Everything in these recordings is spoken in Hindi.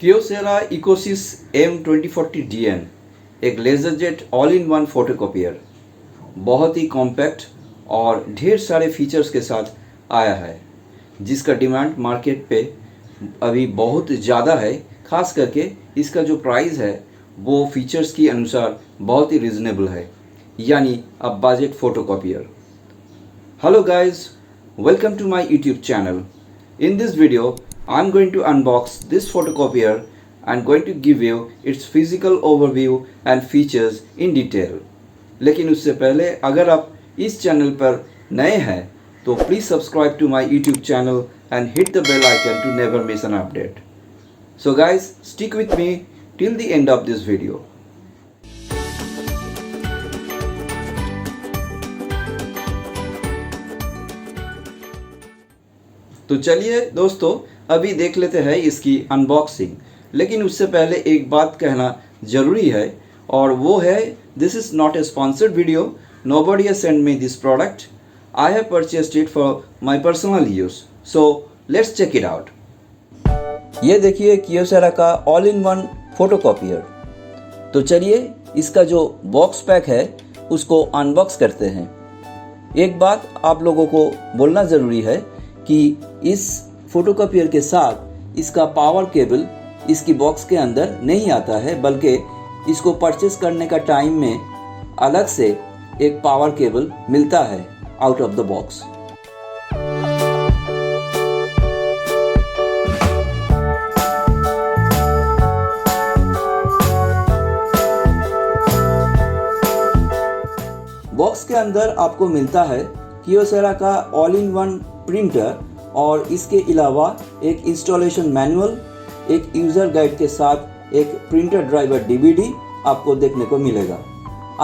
Kyocera Ecosys M2040DN एक laser jet all in one photocopier बहुत ही कॉम्पैक्ट और ढेर सारे फीचर्स के साथ आया है, जिसका डिमांड मार्केट पे अभी बहुत ज़्यादा है। ख़ास करके इसका जो प्राइस है वो फीचर्स के अनुसार बहुत ही रिजनेबल है, यानी a budget photocopier. Hello guys, welcome to my YouTube channel. In this video, I'm going to unbox this photocopier and going to give you its physical overview and features in detail. लेकिन उससे पहले अगर आप इस चैनल पर नए हैं तो please subscribe to my YouTube channel and hit the bell icon to never miss an update. So guys, stick with me till the end of this video. तो चलिए दोस्तों, अभी देख लेते हैं इसकी अनबॉक्सिंग। लेकिन उससे पहले एक बात कहना ज़रूरी है, और वो है this is not a sponsored video. Nobody has send me this product, I have purchased it for my personal use. So let's check it out. ये देखिए Kyocera का ऑल इन वन फोटोकॉपियर। तो चलिए इसका जो बॉक्स पैक है उसको अनबॉक्स करते हैं। एक बात आप लोगों को बोलना ज़रूरी है कि इस फोटोकॉपियर के साथ इसका पावर केबल इसकी बॉक्स के अंदर नहीं आता है, बल्कि इसको परचेस करने का टाइम में अलग से एक पावर केबल मिलता है out of the box. Box के अंदर आपको मिलता है Kyocera का ऑल इन वन प्रिंटर और इसके अलावा एक इंस्टॉलेशन मैनुअल, एक यूज़र गाइड के साथ एक प्रिंटर ड्राइवर DVD आपको देखने को मिलेगा।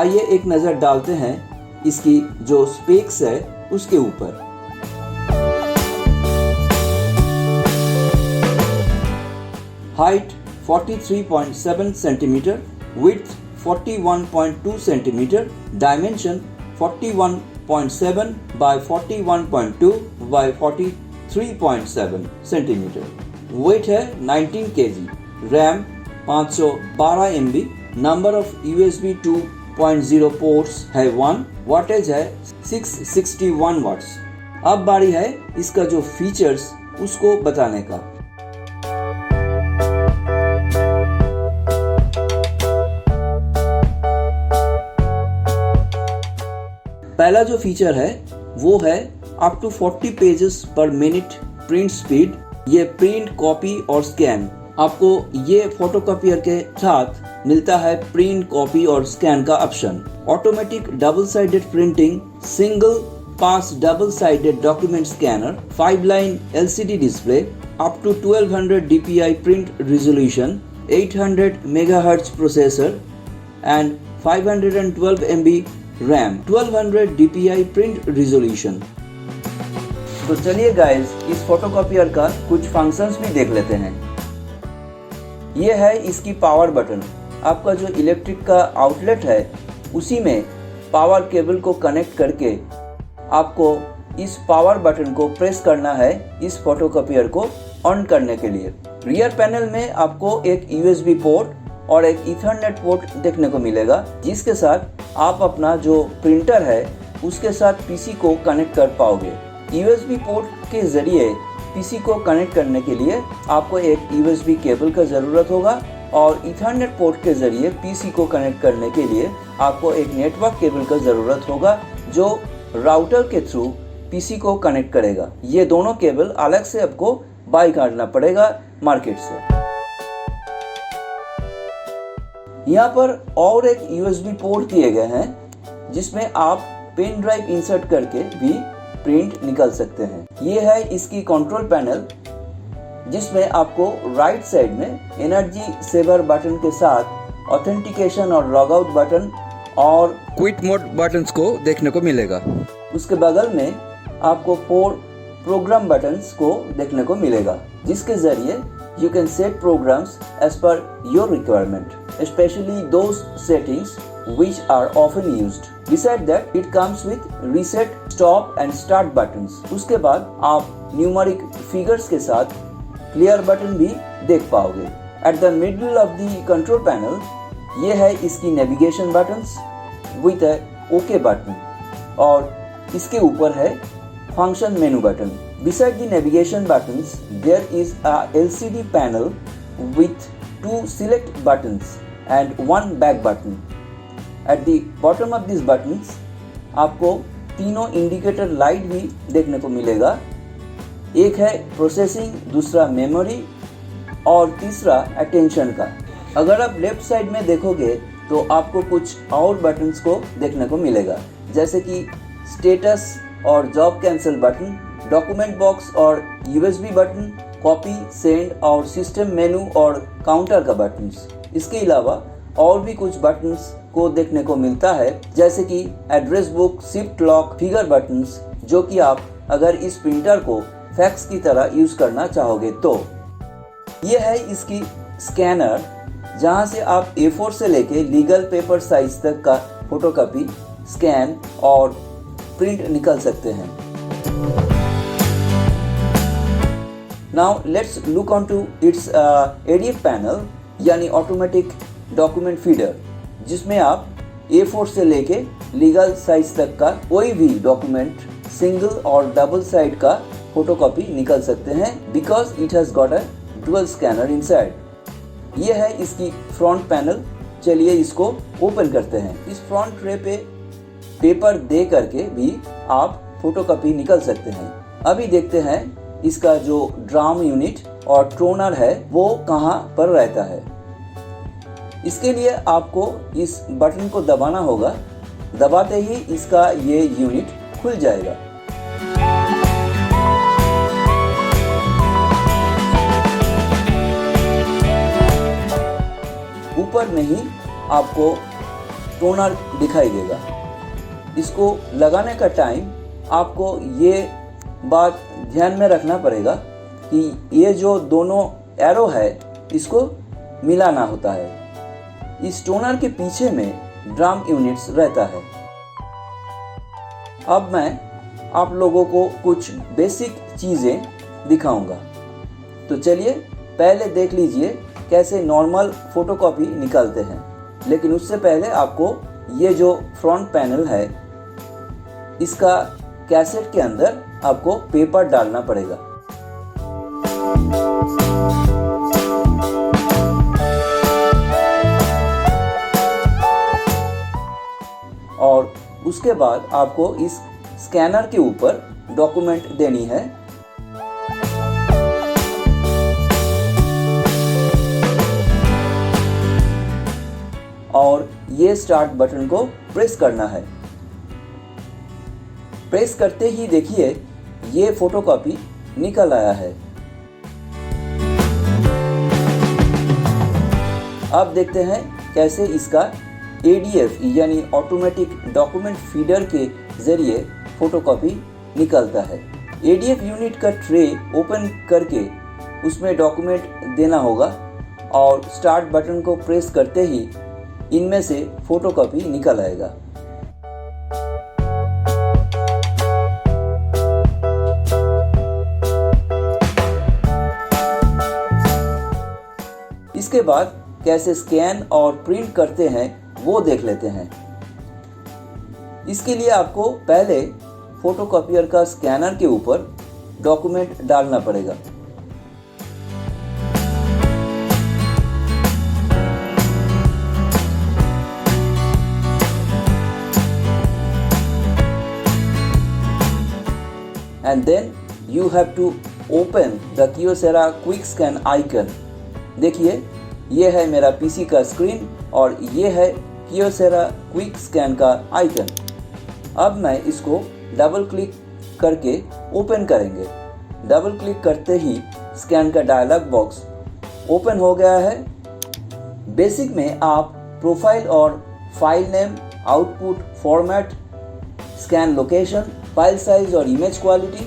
आइए एक नज़र डालते हैं इसकी जो स्पेक्स है उसके ऊपर। Height 43.7 centimetre, width 41.2 centimetre, dimension 41.7 by 41.2 by 43.7 centimetre, weight है 19 kg, RAM 512 MB, number of USB 2.0 ports है 1, वाटेज है 661 वाट्स। अब बारी है इसका जो फीचर्स उसको बताने का। पहला जो फीचर है वो है up to 40 pages per minute print speed. ये प्रिंट, कॉपी और स्कैन आपको ये फोटोकॉपियर के साथ मिलता है। प्रिंट, कॉपी और स्कैन का option, automatic double sided printing, single pass double sided document scanner, 5 line LCD display, up to 1200 DPI print resolution, 800 MHz processor and 512 MB RAM, 1200 DPI print resolution. तो चलिए गाइस, इस फोटोकॉपियर का कुछ फंक्शंस भी देख लेते हैं। ये है इसकी पावर बटन। आपका जो इलेक्ट्रिक का आउटलेट है उसी में पावर केबल को कनेक्ट करके आपको इस पावर बटन को प्रेस करना है इस फोटोकॉपियर को ऑन करने के लिए। रियर पैनल में आपको एक USB पोर्ट और एक ईथरनेट पोर्ट देखने को मिलेगा, जिसके साथ आप अपना जो प्रिंटर है उसके साथ PC को कनेक्ट कर पाओगे। USB पोर्ट के ज़रिए PC को कनेक्ट करने के लिए आपको एक USB केबल का ज़रूरत होगा, और ईथरनेट पोर्ट के ज़रिए PC को कनेक्ट करने के लिए आपको एक नेटवर्क केबल का ज़रूरत होगा जो राउटर के थ्रू PC को कनेक्ट करेगा। ये दोनों केबल अलग से आपको बाय करना पड़ेगा मार्केट से। यहाँ पर और एक USB पोर्ट दिए गए हैं जिसमें आप पेन ड्राइव इंसर्ट करके भी प्रिंट निकाल सकते हैं। ये है इसकी कंट्रोल पैनल, जिसमें आपको राइट साइड में एनर्जी सेवर बटन के साथ ऑथेंटिकेशन और लॉग आउट बटन और क्विट मोड बटन्स को देखने को मिलेगा। उसके बगल में आपको 4 प्रोग्राम बटन्स को देखने को मिलेगा, जिसके जरिए you can set programs as per your requirement, especially those settings which are often used. Besides that, it comes with reset, stop and start buttons. उसके बाद आप न्यूमेरिक फिगर्स के साथ क्लियर बटन भी देख पाओगे। At the middle of the control panel ये है इसकी navigation buttons with a okay button, और इसके ऊपर है function menu button. Beside the navigation buttons, there is a LCD panel with 2 select buttons and 1 back button. At the bottom of these buttons, आपको तीनों इंडिकेटर लाइट भी देखने को मिलेगा. एक है प्रोसेसिंग, दूसरा मेमोरी और तीसरा अटेंशन का. अगर आप लेफ्ट साइड में देखोगे तो आपको कुछ और बटन्स को देखने को मिलेगा, जैसे कि स्टेटस और job cancel button, document box और USB बटन, कॉपी, सेंड और सिस्टम मेनू और काउंटर का बटन्स. इसके अलावा और भी कुछ बटन्स को देखने को मिलता है, जैसे कि address book, shift lock, figure buttons, जो कि आप अगर इस प्रिंटर को फैक्स की तरह यूज करना चाहोगे तो. ये है इसकी स्कैनर, जहां से आप A4 से लेके लीगल पेपर साइज तक का फोटोकॉपी, स्कैन और प्रिंट निकल सकते हैं. Now let's look on to its ADF panel यानी ऑटोमेटिक डॉक्यूमेंट फीडर, जिसमें आप A4 से लेके लीगल साइज तक का कोई भी डॉक्यूमेंट सिंगल और डबल साइड का फोटोकॉपी निकल सकते हैं, because it has got a dual scanner inside. ये है इसकी फ्रंट पैनल. चलिए इसको ओपन करते हैं. इस फ्रंट ट्रे पे पेपर दे करके भी आप फोटोकॉपी निकल सकते हैं. अभी देखते हैं इसका जो ड्राम यूनिट और टोनर है वो कहाँ पर रहता है. इसके लिए आपको इस बटन को दबाना होगा. दबाते ही इसका ये यूनिट खुल जाएगा. ऊपर में ही आपको टोनर दिखाई देगा. इसको लगाने का टाइम आपको ये बात ध्यान में रखना पड़ेगा कि ये जो दोनों एरो है इसको मिलाना होता है. इस टोनर के पीछे में ड्राम यूनिट्स रहता है. अब मैं आप लोगों को कुछ बेसिक चीज़ें दिखाऊंगा. तो चलिए पहले देख लीजिए कैसे नॉर्मल फोटोकॉपी निकालते हैं. लेकिन उससे पहले आपको ये जो फ्रंट पैनल है इसका कैसेट के अंदर आपको पेपर डालना पड़ेगा. और उसके बाद आपको इस स्कैनर के ऊपर डॉक्यूमेंट देनी है. और ये स्टार्ट बटन को प्रेस करना है. प्रेस करते ही देखिए ये फोटोकॉपी निकल आया है. अब देखते हैं कैसे इसका ADF यानी ऑटोमेटिक डॉक्यूमेंट फीडर के जरिए फोटोकॉपी निकलता है. ADF यूनिट का ट्रे ओपन करके उसमें डॉक्यूमेंट देना होगा और स्टार्ट बटन को प्रेस करते ही इनमें से फोटोकॉपी निकल आएगा. इसके बाद कैसे स्कैन और प्रिंट करते हैं वो देख लेते हैं. इसके लिए आपको पहले फोटोकॉपियर का स्कैनर के ऊपर डॉक्यूमेंट डालना पड़ेगा. And then you have to open the Kyocera Quick Scan icon. देखिए ये है मेरा PC का स्क्रीन और ये है Kyocera Quick Scan का आइकन. अब मैं इसको डबल क्लिक करके ओपन करेंगे. डबल क्लिक करते ही स्कैन का डायलॉग बॉक्स ओपन हो गया है. बेसिक में आप प्रोफाइल और file name, output format, scan location, file size और इमेज क्वालिटी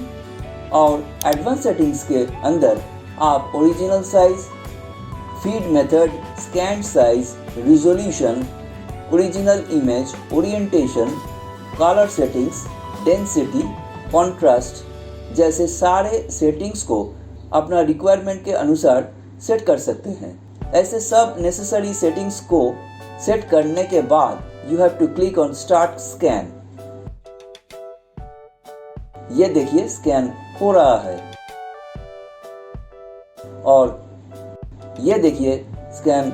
और एडवांस सेटिंग्स के अंदर आप original size, feed method, scan size, resolution, original image, orientation, colour settings, density, contrast जैसे सारे सेटिंग्स को अपना रिक्वायरमेंट के अनुसार सेट कर सकते हैं. ऐसे सब नेसेसरी सेटिंग्स को सेट करने के बाद you have to click on start scan. ये देखिए स्कैन हो रहा है और ये देखिए स्कैन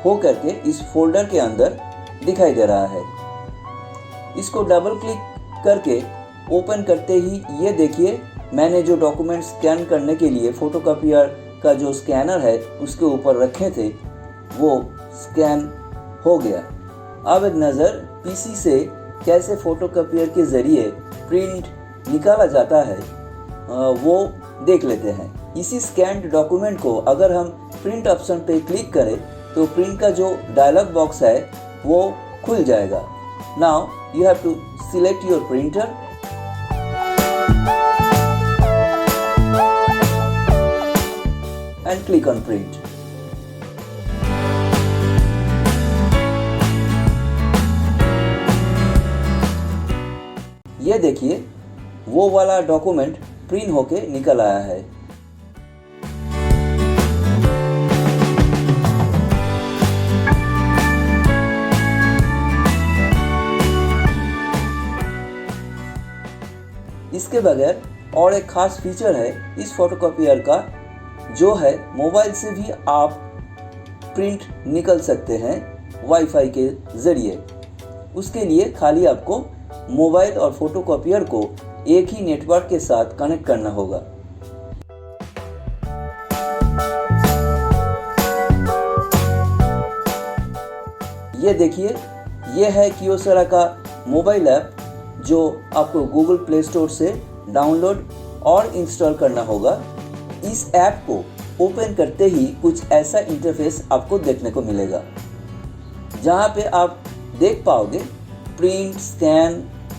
हो करके इस फोल्डर के अंदर दिखाई दे रहा है। इसको डबल क्लिक करके ओपन करते ही ये देखिए मैंने जो डॉक्यूमेंट स्कैन करने के लिए फोटोकॉपियर का जो स्कैनर है उसके ऊपर रखे थे वो स्कैन हो गया। अब एक नज़र पीसी से कैसे फोटोकॉपियर के ज़रिए प्रिंट निकाला जाता है वो देख लेते हैं। इसी स्कैन्ड डॉक्यूमेंट को अगर हम प्रिंट ऑप्शन पे क्लिक करें तो प्रिंट का जो डायलॉग बॉक्स है वो खुल जाएगा। Now you have to select your printer and click on print. ये देखिए वो वाला डॉक्यूमेंट प्रिंट होके निकल आया है। इसके बगैर और एक खास फीचर है इस फोटोकॉपियर का, जो है मोबाइल से भी आप प्रिंट निकल सकते हैं वाईफाई के ज़रिए। उसके लिए खाली आपको मोबाइल और फोटोकॉपियर को एक ही नेटवर्क के साथ कनेक्ट करना होगा। ये देखिए ये है कियोसेरा का मोबाइल ऐप जो आपको गूगल प्ले स्टोर से डाउनलोड और इंस्टॉल करना होगा। इस ऐप को ओपन करते ही कुछ ऐसा इंटरफेस आपको देखने को मिलेगा जहां पे आप देख पाओगे प्रिंट, स्कैन,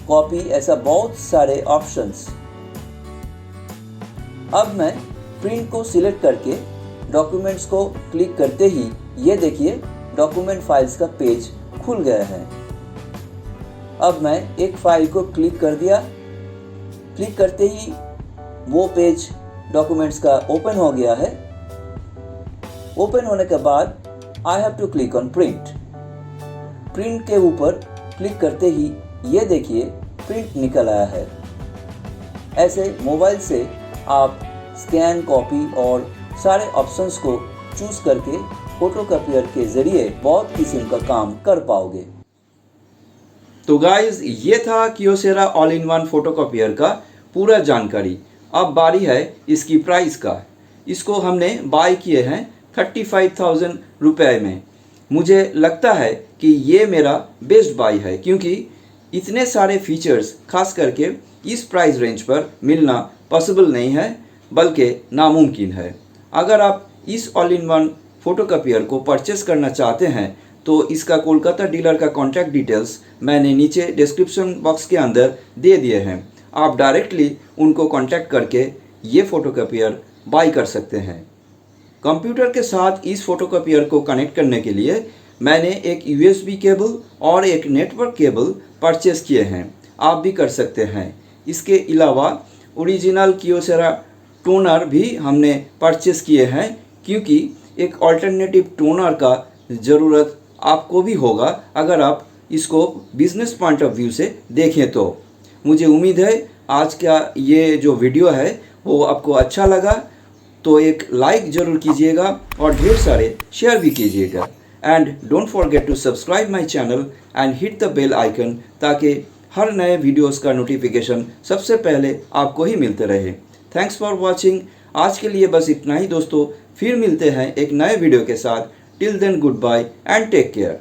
कॉपी, ऐसा बहुत सारे ऑप्शंस। अब मैं प्रिंट को सिलेक्ट करके डॉक्यूमेंट्स को क्लिक करते ही ये देखिए डॉक्यूमेंट फाइल्स का पेज खुल गया है। अब मैं एक फाइल को क्लिक कर दिया। क्लिक करते ही वो पेज डॉक्यूमेंट्स का ओपन हो गया है। ओपन होने के बाद I have to click on print. Print के ऊपर क्लिक करते ही ये देखिए प्रिंट निकल आया है। ऐसे मोबाइल से आप स्कैन, कॉपी और सारे ऑप्शंस को चूज करके फोटोकॉपियर के जरिए बहुत किस्म का काम कर पाओगे। तो गाइज ये था कियोसेरा ऑल इन वन फोटोकॉपियर का पूरा जानकारी। अब बारी है इसकी प्राइस का। इसको हमने बाय किए हैं 35,000 रुपये में। मुझे लगता है कि ये मेरा बेस्ट बाय है क्योंकि इतने सारे फीचर्स खास करके इस प्राइस रेंज पर मिलना पॉसिबल नहीं है बल्कि नामुमकिन है। अगर आप इस ऑल इन वन फोटोकॉपियर को परचेस करना चाहते हैं तो इसका कोलकाता डीलर का कॉन्टैक्ट डिटेल्स मैंने नीचे डिस्क्रिप्शन बॉक्स के अंदर दे दिए हैं। आप डायरेक्टली उनको कांटेक्ट करके ये फोटोकॉपियर बाय कर सकते हैं। कंप्यूटर के साथ इस फोटोकॉपियर को कनेक्ट करने के लिए मैंने एक USB केबल और एक नेटवर्क केबल परचेस किए हैं। आप भी कर सकते हैं। इसके अलावा ओरिजिनल कियोसेरा टोनर भी हमने परचेस किए हैं क्योंकि एक अल्टरनेटिव टोनर का ज़रूरत आपको भी होगा अगर आप इसको बिजनेस पॉइंट ऑफ व्यू से देखें तो। मुझे उम्मीद है आज का ये जो वीडियो है वो आपको अच्छा लगा, तो एक लाइक ज़रूर कीजिएगा और ढेर सारे शेयर भी कीजिएगा। And don't forget to subscribe my channel and hit the bell icon ताकि हर नए वीडियोस का नोटिफिकेशन सबसे पहले आपको ही मिलते रहे। Thanks for watching. आज के लिए बस इतना ही दोस्तों। फिर मिलते हैं एक नए वीडियो के साथ। Till then goodbye and take care.